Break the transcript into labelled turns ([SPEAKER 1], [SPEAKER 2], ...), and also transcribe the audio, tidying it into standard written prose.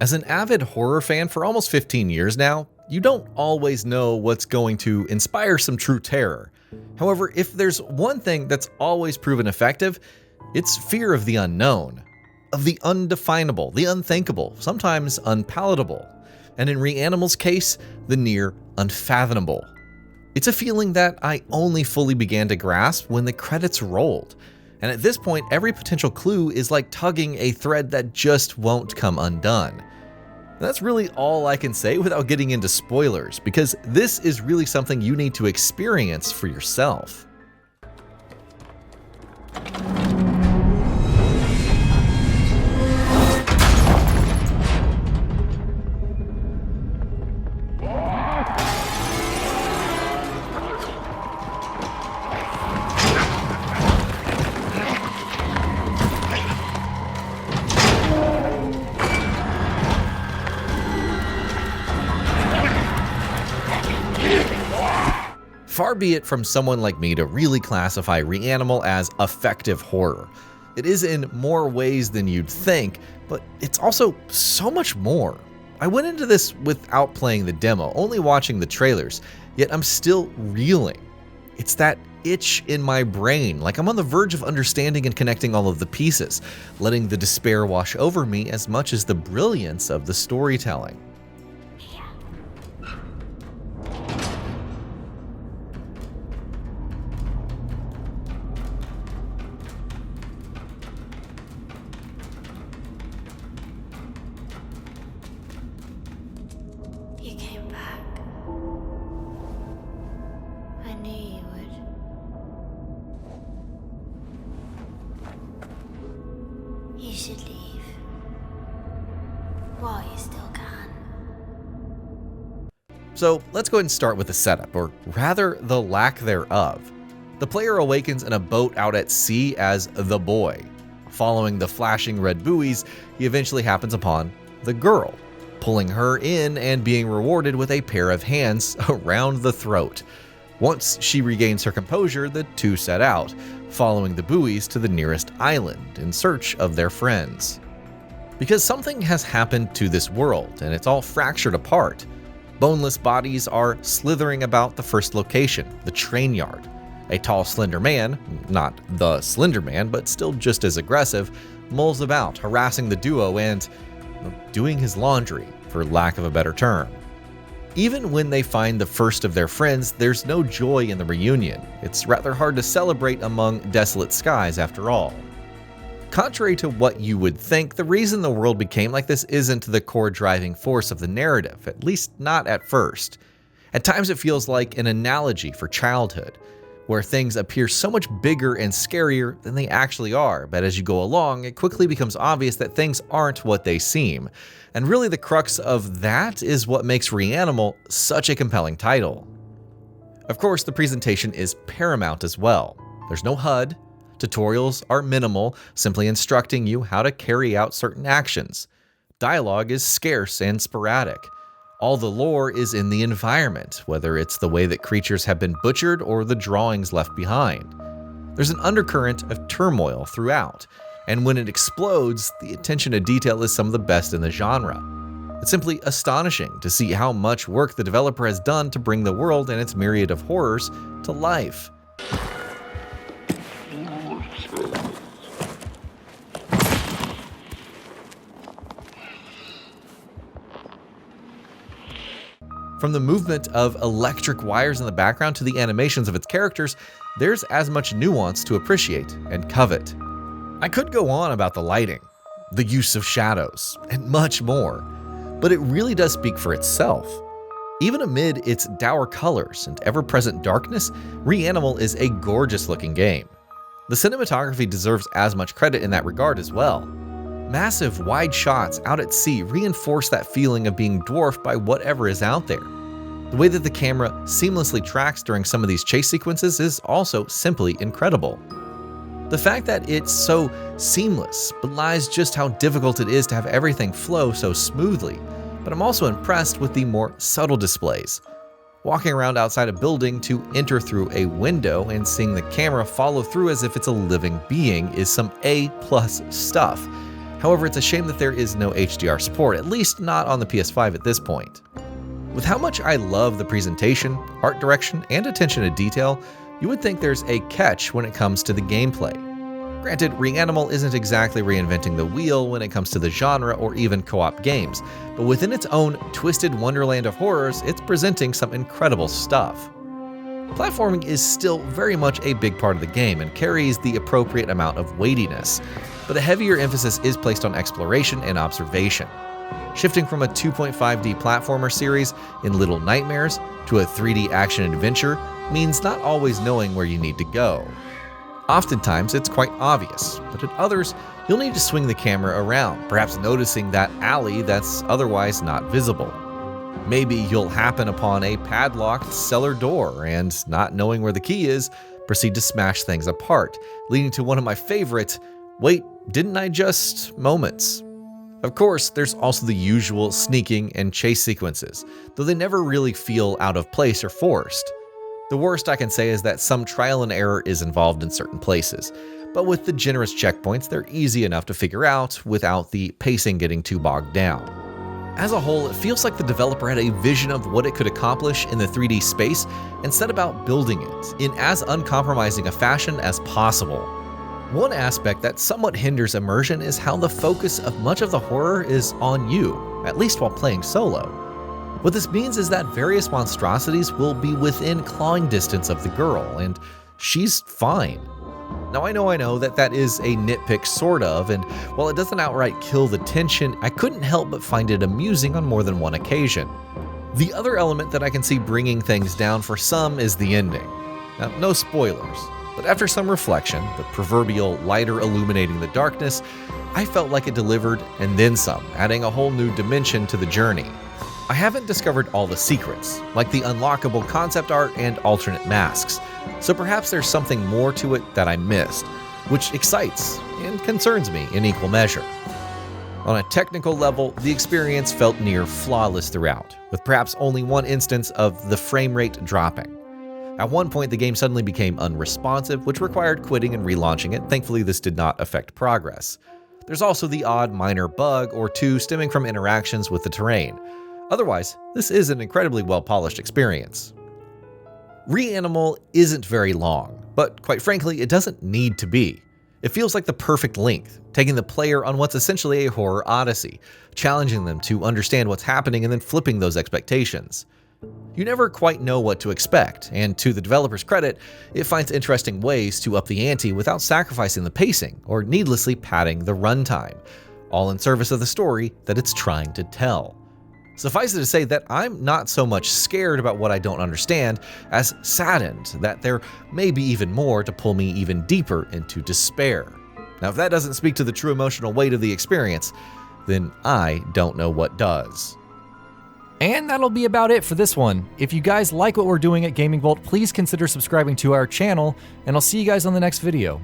[SPEAKER 1] As an avid horror fan for almost 15 years now, you don't always know what's going to inspire some true terror. However, if there's one thing that's always proven effective, it's fear of the unknown, of the undefinable, the unthinkable, sometimes unpalatable, and in Reanimal's case, the near unfathomable. It's a feeling that I only fully began to grasp when the credits rolled, and at this point, every potential clue is like tugging a thread that just won't come undone. That's really all I can say without getting into spoilers, because this is really something you need to experience for yourself. Far be it from someone like me to really classify Reanimal as effective horror. It is in more ways than you'd think, but it's also so much more. I went into this without playing the demo, only watching the trailers, yet I'm still reeling. It's that itch in my brain, like I'm on the verge of understanding and connecting all of the pieces, letting the despair wash over me as much as the brilliance of the storytelling.
[SPEAKER 2] You came back. I knew you would. You should leave. While you still can.
[SPEAKER 1] So let's go ahead and start with the setup, or rather the lack thereof. The player awakens in a boat out at sea as the boy. Following the flashing red buoys, he eventually happens upon the girl, pulling her in and being rewarded with a pair of hands around the throat. Once she regains her composure, the two set out, following the buoys to the nearest island in search of their friends. Because something has happened to this world, and it's all fractured apart. Boneless bodies are slithering about the first location, the train yard. A tall, slender man, not the Slender Man, but still just as aggressive, mulls about, harassing the duo and doing his laundry, for lack of a better term. Even when they find the first of their friends, there's no joy in the reunion. It's rather hard to celebrate among desolate skies after all. Contrary to what you would think, the reason the world became like this isn't the core driving force of the narrative, at least not at first. At times it feels like an analogy for childhood, where things appear so much bigger and scarier than they actually are, but as you go along, it quickly becomes obvious that things aren't what they seem. And really the crux of that is what makes Reanimal such a compelling title. Of course, the presentation is paramount as well. There's no HUD, tutorials are minimal, simply instructing you how to carry out certain actions. Dialogue is scarce and sporadic. All the lore is in the environment, whether it's the way that creatures have been butchered or the drawings left behind. There's an undercurrent of turmoil throughout, and when it explodes, the attention to detail is some of the best in the genre. It's simply astonishing to see how much work the developer has done to bring the world and its myriad of horrors to life. From the movement of electric wires in the background to the animations of its characters, there's as much nuance to appreciate and covet. I could go on about the lighting, the use of shadows, and much more, but it really does speak for itself. Even amid its dour colors and ever-present darkness, Reanimal is a gorgeous-looking game. The cinematography deserves as much credit in that regard as well. Massive, wide shots out at sea reinforce that feeling of being dwarfed by whatever is out there. The way that the camera seamlessly tracks during some of these chase sequences is also simply incredible. The fact that it's so seamless belies just how difficult it is to have everything flow so smoothly, but I'm also impressed with the more subtle displays. Walking around outside a building to enter through a window and seeing the camera follow through as if it's a living being is some A+ stuff. However, it's a shame that there is no HDR support, at least not on the PS5 at this point. With how much I love the presentation, art direction, and attention to detail, you would think there's a catch when it comes to the gameplay. Granted, Reanimal isn't exactly reinventing the wheel when it comes to the genre or even co-op games, but within its own twisted wonderland of horrors, it's presenting some incredible stuff. Platforming is still very much a big part of the game and carries the appropriate amount of weightiness, but a heavier emphasis is placed on exploration and observation. Shifting from a 2.5D platformer series in Little Nightmares to a 3D action-adventure means not always knowing where you need to go. Oftentimes, it's quite obvious, but at others, you'll need to swing the camera around, perhaps noticing that alley that's otherwise not visible. Maybe you'll happen upon a padlocked cellar door and, not knowing where the key is, proceed to smash things apart, leading to one of my favorite, "wait, didn't I just?" moments. Of course, there's also the usual sneaking and chase sequences, though they never really feel out of place or forced. The worst I can say is that some trial and error is involved in certain places, but with the generous checkpoints, they're easy enough to figure out without the pacing getting too bogged down. As a whole, it feels like the developer had a vision of what it could accomplish in the 3D space and set about building it in as uncompromising a fashion as possible. One aspect that somewhat hinders immersion is how the focus of much of the horror is on you, at least while playing solo. What this means is that various monstrosities will be within clawing distance of the girl, and she's fine. Now I know that is a nitpick sort of, and while it doesn't outright kill the tension, I couldn't help but find it amusing on more than one occasion. The other element that I can see bringing things down for some is the ending. Now, no spoilers, but after some reflection, the proverbial lighter illuminating the darkness, I felt like it delivered and then some, adding a whole new dimension to the journey. I haven't discovered all the secrets, like the unlockable concept art and alternate masks, so perhaps there's something more to it that I missed, which excites and concerns me in equal measure. On a technical level, the experience felt near flawless throughout, with perhaps only one instance of the frame rate dropping. At one point, the game suddenly became unresponsive, which required quitting and relaunching it. Thankfully, this did not affect progress. There's also the odd minor bug or two stemming from interactions with the terrain. Otherwise, this is an incredibly well-polished experience. Reanimal isn't very long, but quite frankly, it doesn't need to be. It feels like the perfect length, taking the player on what's essentially a horror odyssey, challenging them to understand what's happening and then flipping those expectations. You never quite know what to expect, and to the developer's credit, it finds interesting ways to up the ante without sacrificing the pacing or needlessly padding the runtime, all in service of the story that it's trying to tell. Suffice it to say that I'm not so much scared about what I don't understand as saddened that there may be even more to pull me even deeper into despair. Now, if that doesn't speak to the true emotional weight of the experience, then I don't know what does.
[SPEAKER 3] And that'll be about it for this one. If you guys like what we're doing at GamingBolt, please consider subscribing to our channel, and I'll see you guys on the next video.